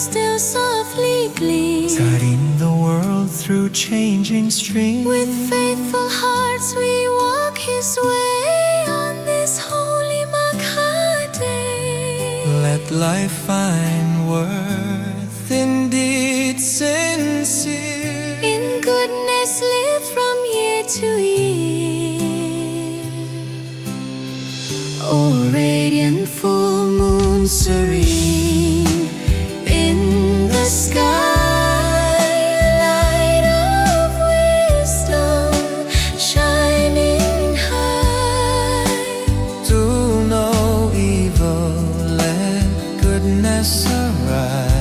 still softly gleam, guiding the world through changing streams. with faithful hearts we walk His way on this holy Magha day. Let life find worth in deeds sincere, In goodness live from year to year. O radiant full moon serene in the sky, light of wisdom shining high. do no evil, let goodness arise.